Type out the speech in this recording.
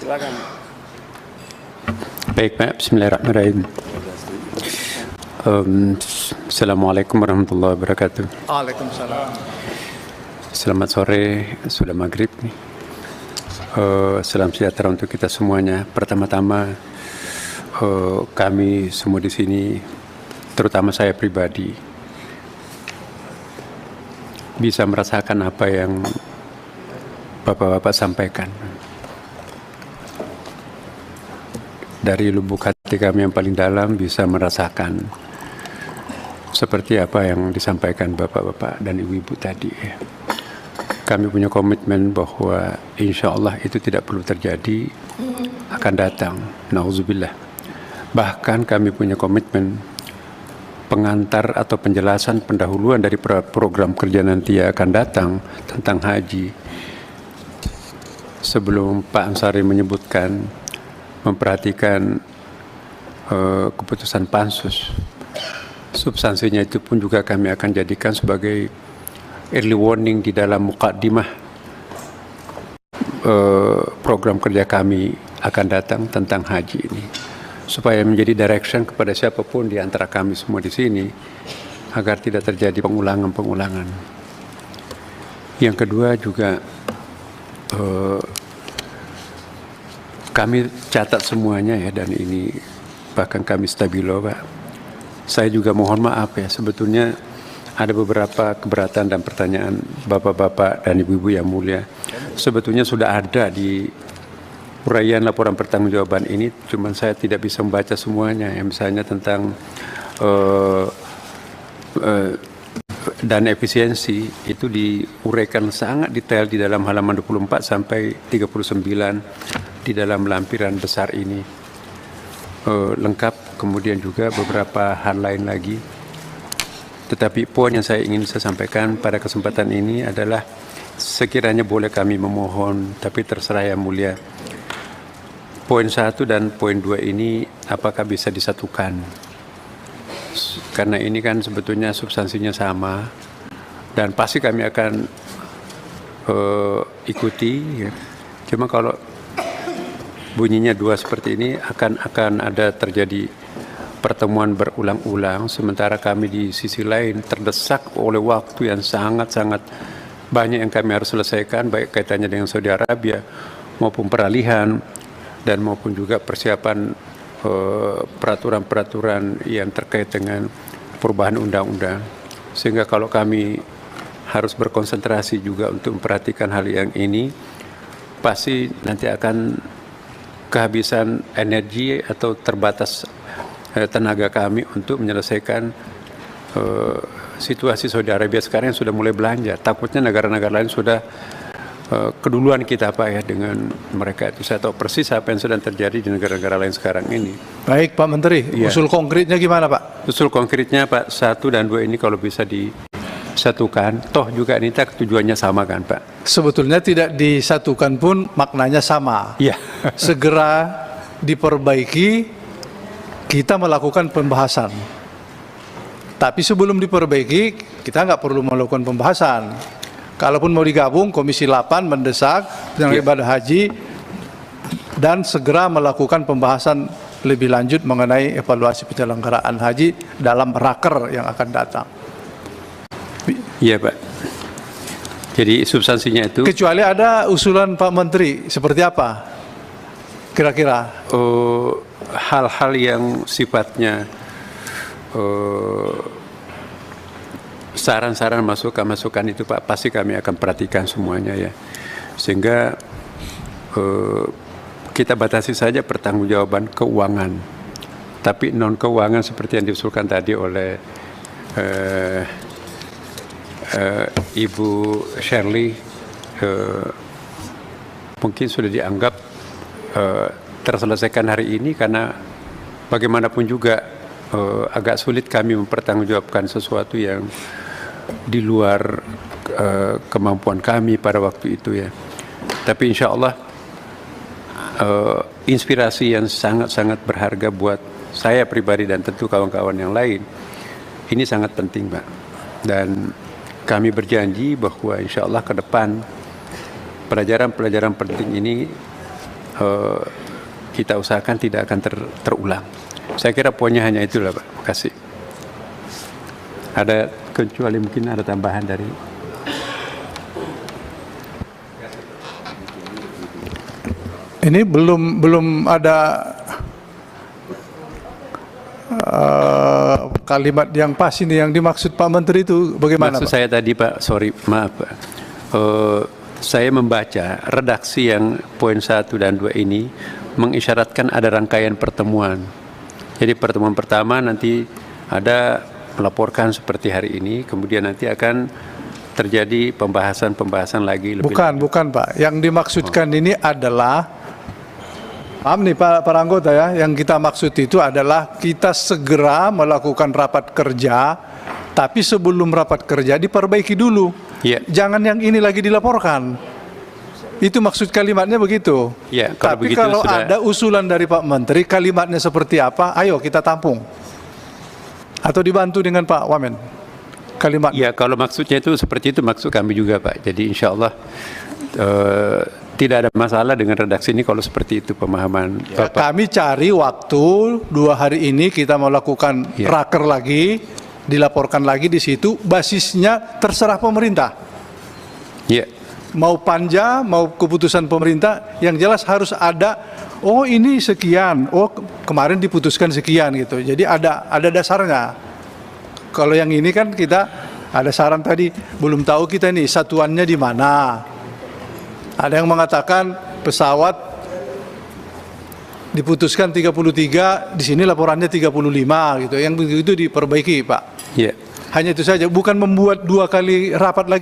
Silakan. Baik Pak, bismillahirrahmanirrahim. Assalamualaikum warahmatullahi wabarakatuh. Waalaikumsalam. Selamat sore, sudah maghrib nih. Salam sejahtera untuk kita semuanya. Pertama-tama kami semua di sini, terutama saya pribadi, bisa merasakan apa yang Bapak-Bapak sampaikan. Dari lubuk hati kami yang paling dalam bisa merasakan seperti apa yang disampaikan Bapak-Bapak dan Ibu-Ibu tadi. Kami punya komitmen bahwa insya Allah itu tidak perlu terjadi, akan datang. Nauzubillah. Bahkan kami punya komitmen pengantar atau penjelasan pendahuluan dari program kerja nanti akan datang tentang haji. Sebelum Pak Ansari menyebutkan memperhatikan keputusan pansus, substansinya itu pun juga kami akan jadikan sebagai early warning di dalam muqaddimah program kerja kami akan datang tentang haji ini, supaya menjadi direction kepada siapapun di antara kami semua di sini agar tidak terjadi pengulangan-pengulangan. Yang kedua juga kami catat semuanya ya, dan ini bahkan kami stabilo Pak. Saya juga mohon maaf ya, sebetulnya ada beberapa keberatan dan pertanyaan Bapak-Bapak dan Ibu-Ibu yang mulia. Sebetulnya sudah ada di uraian laporan pertanggungjawaban ini, cuman saya tidak bisa membaca semuanya. Ya, misalnya tentang dana efisiensi itu diuraikan sangat detail di dalam halaman 24 sampai 39 di dalam lampiran besar ini. Lengkap, kemudian juga beberapa hal lain lagi. Tetapi poin yang saya ingin saya sampaikan pada kesempatan ini adalah sekiranya boleh kami memohon, tapi terserah Yang Mulia. Poin 1 dan poin 2 ini apakah bisa disatukan? Karena ini kan sebetulnya substansinya sama dan pasti kami akan ikuti. Ya. Cuma kalau bunyinya dua seperti ini akan ada terjadi pertemuan berulang-ulang, sementara kami di sisi lain terdesak oleh waktu yang sangat-sangat banyak yang kami harus selesaikan, baik kaitannya dengan Saudi Arabia maupun peralihan dan maupun juga persiapan peraturan-peraturan yang terkait dengan perubahan undang-undang. Sehingga kalau kami harus berkonsentrasi juga untuk memperhatikan hal yang ini, pasti nanti akan kehabisan energi atau terbatas tenaga kami untuk menyelesaikan situasi Saudi Arabia sekarang yang sudah mulai belanja. Takutnya negara-negara lain sudah keduluan kita Pak ya dengan mereka itu. Saya tahu persis apa yang sedang terjadi di negara-negara lain sekarang ini. Baik Pak Menteri, Ya. usul konkretnya gimana Pak? Usul konkretnya Pak 1 dan 2 ini kalau bisa disatukan, toh juga ini tujuannya sama kan Pak? Sebetulnya tidak disatukan pun maknanya sama. Iya. Segera diperbaiki, kita melakukan pembahasan. Tapi sebelum diperbaiki, kita nggak perlu melakukan pembahasan. Kalaupun mau digabung, Komisi 8 mendesak dengan ibadah haji dan segera melakukan pembahasan lebih lanjut mengenai evaluasi penyelenggaraan haji dalam raker yang akan datang. Iya Pak. Jadi substansinya itu Kecuali ada usulan Pak Menteri, seperti apa? Kira-kira? hal-hal yang sifatnya saran-saran masukan-masukan itu Pak, pasti kami akan perhatikan semuanya ya. Sehingga kita batasi saja pertanggungjawaban keuangan. Tapi non keuangan seperti yang diusulkan tadi oleh Ibu Shirley mungkin sudah dianggap terselesaikan hari ini, karena bagaimanapun juga agak sulit kami mempertanggungjawabkan sesuatu yang di luar kemampuan kami pada waktu itu ya. Tapi insya Allah inspirasi yang sangat-sangat berharga buat saya pribadi dan tentu kawan-kawan yang lain ini sangat penting Pak. Dan kami berjanji bahwa insya Allah ke depan pelajaran-pelajaran penting ini kita usahakan tidak akan terulang. Saya kira poinnya hanya itulah Pak. Terima kasih. Ada kecuali mungkin ada tambahan dari ini belum ada kalimat yang pas ini yang dimaksud Pak Menteri itu bagaimana? Maksud Pak? saya tadi Pak, sorry maaf Pak. Saya membaca redaksi yang poin 1 dan 2 ini mengisyaratkan ada rangkaian pertemuan. Jadi pertemuan pertama nanti ada melaporkan seperti hari ini, kemudian nanti akan terjadi pembahasan lagi lebih. Bukan Pak. Yang dimaksudkan ini adalah, paham nih para anggota ya, yang kita maksud itu adalah kita segera melakukan rapat kerja, tapi sebelum rapat kerja diperbaiki dulu. Ya. Jangan yang ini lagi dilaporkan. Itu maksud kalimatnya begitu. Ya, kalau tapi begitu kalau sudah... ada usulan dari Pak Menteri, kalimatnya seperti apa, ayo kita tampung. Atau dibantu dengan Pak Wamen. Kalimat. Ya, kalau maksudnya itu seperti itu maksud kami juga Pak. Jadi insya Allah tidak ada masalah dengan redaksi ini kalau seperti itu pemahaman Ya, Bapak. kami cari waktu 2 hari ini kita mau lakukan raker lagi, dilaporkan lagi di situ, basisnya terserah pemerintah. Ya. Mau panja, mau keputusan pemerintah, yang jelas harus ada, oh ini sekian, oh kemarin diputuskan sekian gitu. Jadi ada dasarnya. Kalau yang ini kan kita ada saran tadi, belum tahu kita nih satuannya di mana. Ada yang mengatakan pesawat diputuskan 33, di sini laporannya 35 gitu. Yang begitu diperbaiki, Pak. Ya. Hanya itu saja, bukan membuat 2 kali rapat lagi.